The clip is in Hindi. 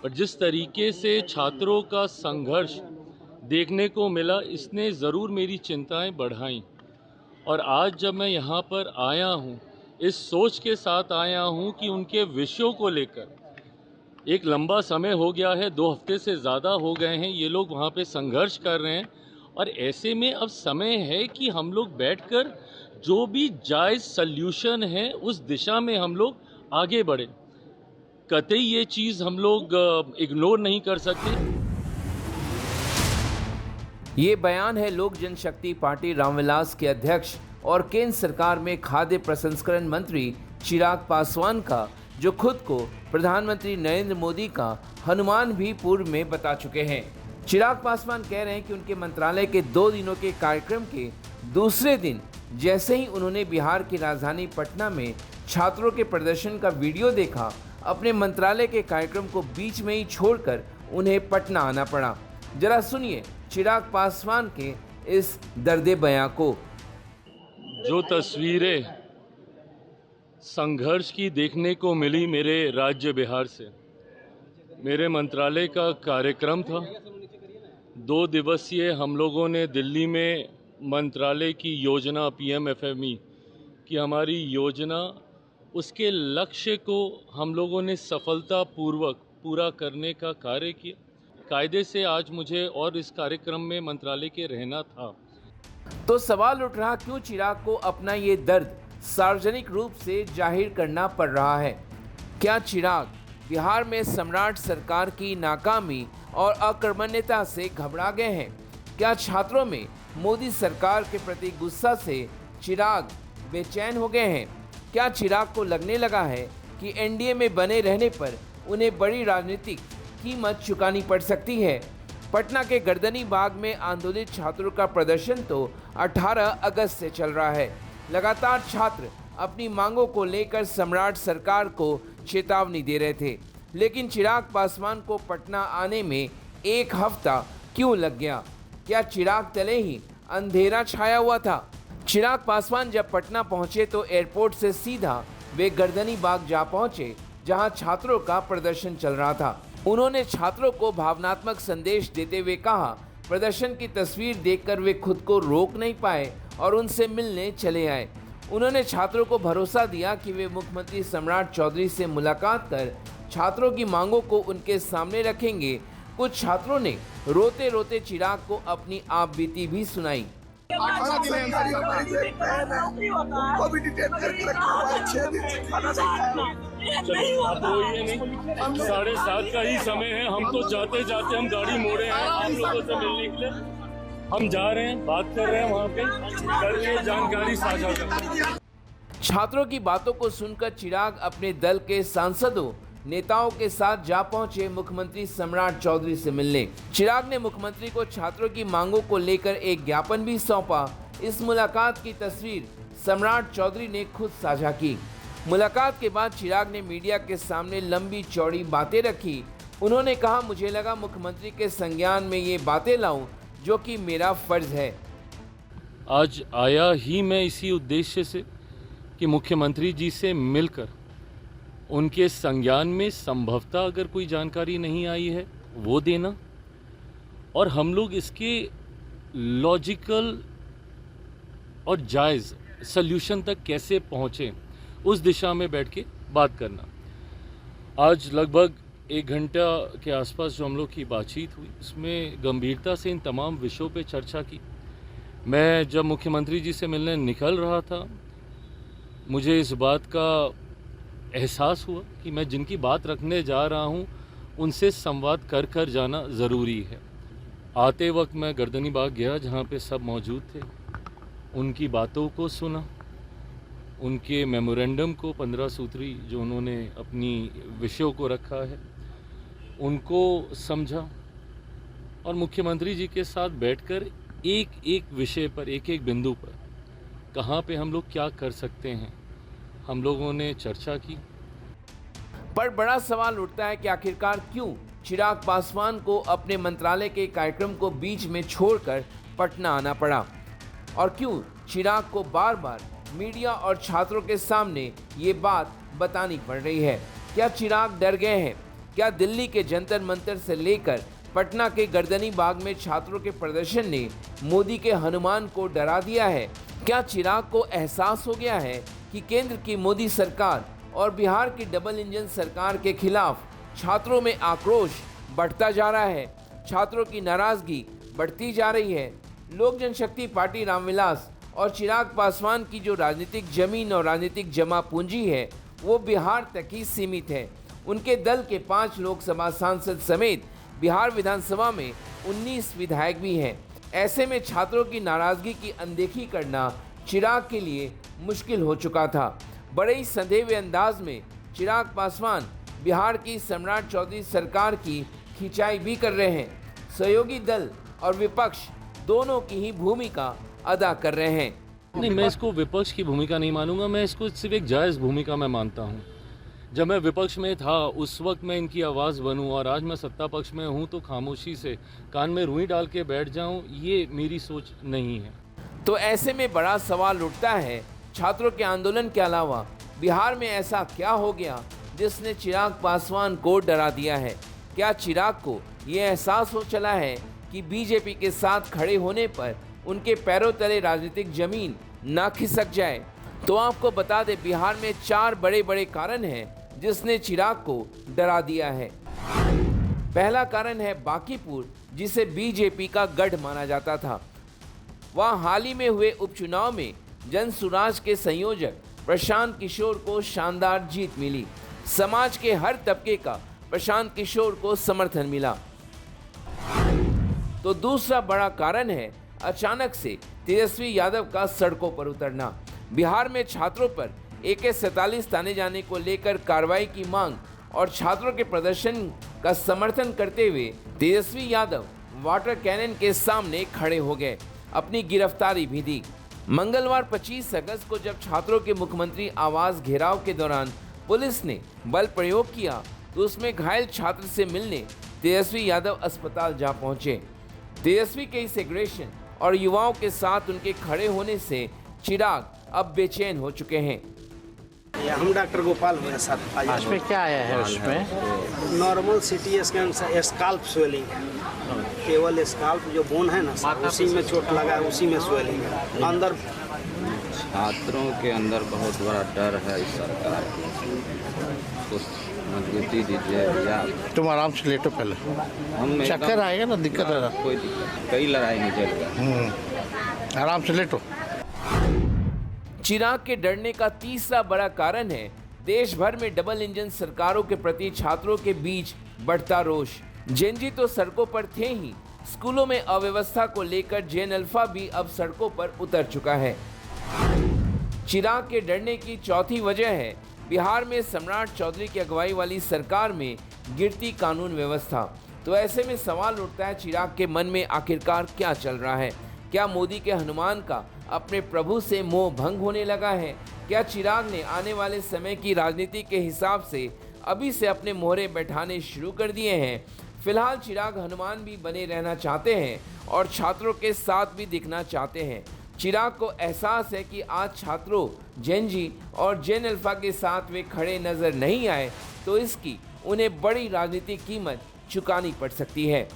पर जिस तरीके से छात्रों का संघर्ष देखने को मिला, इसने ज़रूर मेरी चिंताएं बढ़ाईं। और आज जब मैं यहाँ पर आया हूँ, इस सोच के साथ आया हूँ कि उनके विषयों को लेकर एक लंबा समय हो गया है, 2 हफ्ते से ज़्यादा हो गए हैं, ये लोग वहाँ पे संघर्ष कर रहे हैं। और ऐसे में अब समय है कि हम लोग बैठकर जो भी जायज़ सल्यूशन है उस दिशा में हम लोग आगे बढ़ें। कतई ये चीज़ हम लोग इग्नोर नहीं कर सकते। ये बयान है लोक जनशक्ति पार्टी रामविलास के अध्यक्ष और केंद्र सरकार में खाद्य प्रसंस्करण मंत्री चिराग पासवान का, जो खुद को प्रधानमंत्री नरेंद्र मोदी का हनुमान भी पूर्व में बता चुके हैं। चिराग पासवान कह रहे हैं कि उनके मंत्रालय के 2 दिनों के कार्यक्रम के दूसरे दिन जैसे ही उन्होंने बिहार की राजधानी पटना में छात्रों के प्रदर्शन का वीडियो देखा, अपने मंत्रालय के कार्यक्रम को बीच में ही छोड़कर उन्हें पटना आना पड़ा। जरा सुनिए चिराग पासवान के इस दर्दे बयां को। जो तस्वीरें संघर्ष की देखने को मिली मेरे राज्य बिहार से, मेरे मंत्रालय का कार्यक्रम था। 2 दिवसीय हम लोगों ने दिल्ली में मंत्रालय की योजना PMFME की हमारी योजना, उसके लक्ष्य को हम लोगों ने सफलतापूर्वक पूरा करने का कार्य किया। कायदे से आज मुझे और इस कार्यक्रम में मंत्रालय के रहना था। तो सवाल उठ रहा, क्यों चिराग को अपना ये दर्द सार्वजनिक रूप से जाहिर करना पड़ रहा है? क्या चिराग बिहार में सम्राट सरकार की नाकामी और अकर्मण्यता से घबरा गए हैं? क्या छात्रों में मोदी सरकार के प्रति गुस्सा से चिराग बेचैन हो गए हैं? क्या चिराग को लगने लगा है कि NDA में बने रहने पर उन्हें बड़ी राजनीतिक कीमत चुकानी पड़ सकती है? पटना के गर्दनी बाग में आंदोलित छात्रों का प्रदर्शन तो 18 अगस्त से चल रहा है। लगातार छात्र अपनी मांगों को लेकर सम्राट सरकार को चेतावनी दे रहे थे, लेकिन चिराग पासवान को पटना आने में 1 हफ्ता क्यों लग गया? क्या चिराग तले ही अंधेरा छाया हुआ था? चिराग पासवान जब पटना पहुंचे तो एयरपोर्ट से सीधा वे गर्दनी बाग जा पहुंचे, जहां छात्रों का प्रदर्शन चल रहा था। उन्होंने छात्रों को भावनात्मक संदेश देते हुए कहा, प्रदर्शन की तस्वीर देखकर वे खुद को रोक नहीं पाए और उनसे मिलने चले आए। उन्होंने छात्रों को भरोसा दिया कि वे मुख्यमंत्री सम्राट चौधरी से मुलाकात कर छात्रों की मांगों को उनके सामने रखेंगे। कुछ छात्रों ने रोते रोते चिराग को अपनी आप बीती भी सुनाई। 18 दिन उनको भी डिटेन करके रखा हुआ है, 6 दिन से खाना नहीं खाया। तो ये नहीं, 7:30 का ही समय है। हम तो जाते जाते हम गाड़ी मोड़े हैं आप लोगों से मिलने के लिए। हम जा रहे हैं, बात कर रहे हैं, वहाँ पे करके जानकारी साझा कर रहे हैं। छात्रों की बातों को सुनकर चिराग अपने दल के सांसदों नेताओं के साथ जा पहुंचे मुख्यमंत्री सम्राट चौधरी से मिलने। चिराग ने मुख्यमंत्री को छात्रों की मांगों को लेकर एक ज्ञापन भी सौंपा। इस मुलाकात की तस्वीर सम्राट चौधरी ने खुद साझा की। मुलाकात के बाद चिराग ने मीडिया के सामने लंबी चौड़ी बातें रखी। उन्होंने कहा, मुझे लगा मुख्यमंत्री के संज्ञान में ये बातें लाऊं, जो कि मेरा फर्ज है। आज आया ही मैं इसी उद्देश्य से कि मुख्यमंत्री जी से मिलकर उनके संज्ञान में संभवतः अगर कोई जानकारी नहीं आई है वो देना, और हम लोग इसके लॉजिकल और जायज़ सल्यूशन तक कैसे पहुँचें उस दिशा में बैठ के बात करना। आज लगभग 1 घंटा के आसपास जो हम लोग की बातचीत हुई, उसमें गंभीरता से इन तमाम विषयों पे चर्चा की। मैं जब मुख्यमंत्री जी से मिलने निकल रहा था, मुझे इस बात का एहसास हुआ कि मैं जिनकी बात रखने जा रहा हूँ उनसे संवाद कर कर जाना ज़रूरी है। आते वक्त मैं गर्दनी बाग गया जहाँ पे सब मौजूद थे, उनकी बातों को सुना, उनके मेमोरेंडम को 15 सूत्री जो उन्होंने अपनी विषयों को रखा है उनको समझा, और मुख्यमंत्री जी के साथ बैठकर एक एक विषय पर, एक एक बिंदु पर कहाँ पे हम लोग क्या कर सकते हैं, हम लोगों ने चर्चा की। पर बड़ा सवाल उठता है कि आखिरकार क्यों चिराग पासवान को अपने मंत्रालय के कार्यक्रम को बीच में छोड़कर पटना आना पड़ा, और क्यों चिराग को बार बार मीडिया और छात्रों के सामने ये बात बतानी पड़ रही है। क्या चिराग डर गए हैं? क्या दिल्ली के जंतर मंतर से लेकर पटना के गर्दनी बाग में छात्रों के प्रदर्शन ने मोदी के हनुमान को डरा दिया है? क्या चिराग को एहसास हो गया है कि केंद्र की मोदी सरकार और बिहार की डबल इंजन सरकार के खिलाफ छात्रों में आक्रोश बढ़ता जा रहा है, छात्रों की नाराजगी बढ़ती जा रही है? लोक जनशक्ति पार्टी रामविलास और चिराग पासवान की जो राजनीतिक जमीन और राजनीतिक जमा पूंजी है वो बिहार तक ही सीमित है। उनके दल के 5 लोकसभा सांसद समेत बिहार विधानसभा में 19 विधायक भी हैं। ऐसे में छात्रों की नाराजगी की अनदेखी करना चिराग के लिए मुश्किल हो चुका था। बड़े ही संदेह हुए अंदाज में चिराग पासवान बिहार की सम्राट चौधरी सरकार की खिंचाई भी कर रहे हैं। सहयोगी दल और विपक्ष दोनों की ही भूमिका अदा कर रहे हैं। नहीं, मैं इसको विपक्ष की भूमिका नहीं मानूंगा, मैं इसको सिर्फ एक जायज़ भूमिका मैं मानता हूँ। जब मैं विपक्ष में था उस वक्त मैं इनकी आवाज़ बनूं और आज मैं सत्ता पक्ष में हूं तो खामोशी से कान में रुई डाल के बैठ जाऊं, ये मेरी सोच नहीं है। तो ऐसे में बड़ा सवाल उठता है, छात्रों के आंदोलन के अलावा बिहार में ऐसा क्या हो गया जिसने चिराग पासवान को डरा दिया है? क्या चिराग को ये एहसास हो चला है कि बीजेपी के साथ खड़े होने पर उनके पैरों तले राजनीतिक जमीन ना खिसक जाए? तो आपको बता दें, बिहार में 4 बड़े बड़े कारण हैं जिसने चिराग को डरा दिया है। पहला कारण है बांकीपुर, जिसे बीजेपी का गढ़ माना जाता था। वहां हाल ही में हुए उपचुनाव में जनसुराज के संयोजक प्रशांत किशोर को शानदार जीत मिली। समाज के हर तबके का प्रशांत किशोर को समर्थन मिला। तो दूसरा बड़ा कारण है अचानक से तेजस्वी यादव का सड़कों पर उतरना। बिहार में छात्रों पर AK-47 ताने जाने को लेकर कार्रवाई की मांग और छात्रों के प्रदर्शन का समर्थन करते हुए तेजस्वी यादव वाटर कैनन के सामने खड़े हो गए, अपनी गिरफ्तारी भी दी। मंगलवार 25 अगस्त को जब छात्रों के मुख्यमंत्री आवास घेराव के दौरान पुलिस ने बल प्रयोग किया तो उसमें घायल छात्र से मिलने तेजस्वी यादव अस्पताल जा पहुंचे। तेजस्वी के इस एग्रेशन और युवाओं के साथ उनके खड़े होने से चिराग अब बेचैन हो चुके हैं। हम डॉक्टर गोपाल मेरे साथ आज उसमें क्या आया है? उसमें नॉर्मल सिटी स्कैन से स्काल्प स्वेलिंग है, केवल स्काल्प जो बोन है ना उसी में चोट लगा है, उसी में स्वेलिंग है अंदर। छात्रों के अंदर बहुत बड़ा डर है इस सरकार की, कुछ मजबूती दीजिए भैया। तुम आराम से लेटो पहले, हम चक्कर आएगा ना, दिक्कत है ना, कोई दिक्कत, कई लड़ाई नहीं चल रहा। आराम से लेटो। चिराग के डरने का तीसरा बड़ा कारण है देश भर में डबल इंजन सरकारों के प्रति छात्रों के बीच बढ़ता रोष। जेनजी तो सड़कों पर थे ही, स्कूलों में अव्यवस्था को लेकर जेन अल्फा भी अब सड़कों पर उतर चुका है। चिराग के डरने की चौथी वजह है बिहार में सम्राट चौधरी की अगुवाई वाली सरकार में गिरती कानून व्यवस्था। तो ऐसे में सवाल उठता है, चिराग के मन में आखिरकार क्या चल रहा है? क्या मोदी के हनुमान का अपने प्रभु से मोह भंग होने लगा है? क्या चिराग ने आने वाले समय की राजनीति के हिसाब से अभी से अपने मोहरे बैठाने शुरू कर दिए हैं? फिलहाल चिराग हनुमान भी बने रहना चाहते हैं और छात्रों के साथ भी दिखना चाहते हैं। चिराग को एहसास है कि आज छात्रों जेनजी और जेन अल्फा के साथ वे खड़े नजर नहीं आए तो इसकी उन्हें बड़ी राजनीतिक कीमत चुकानी पड़ सकती है।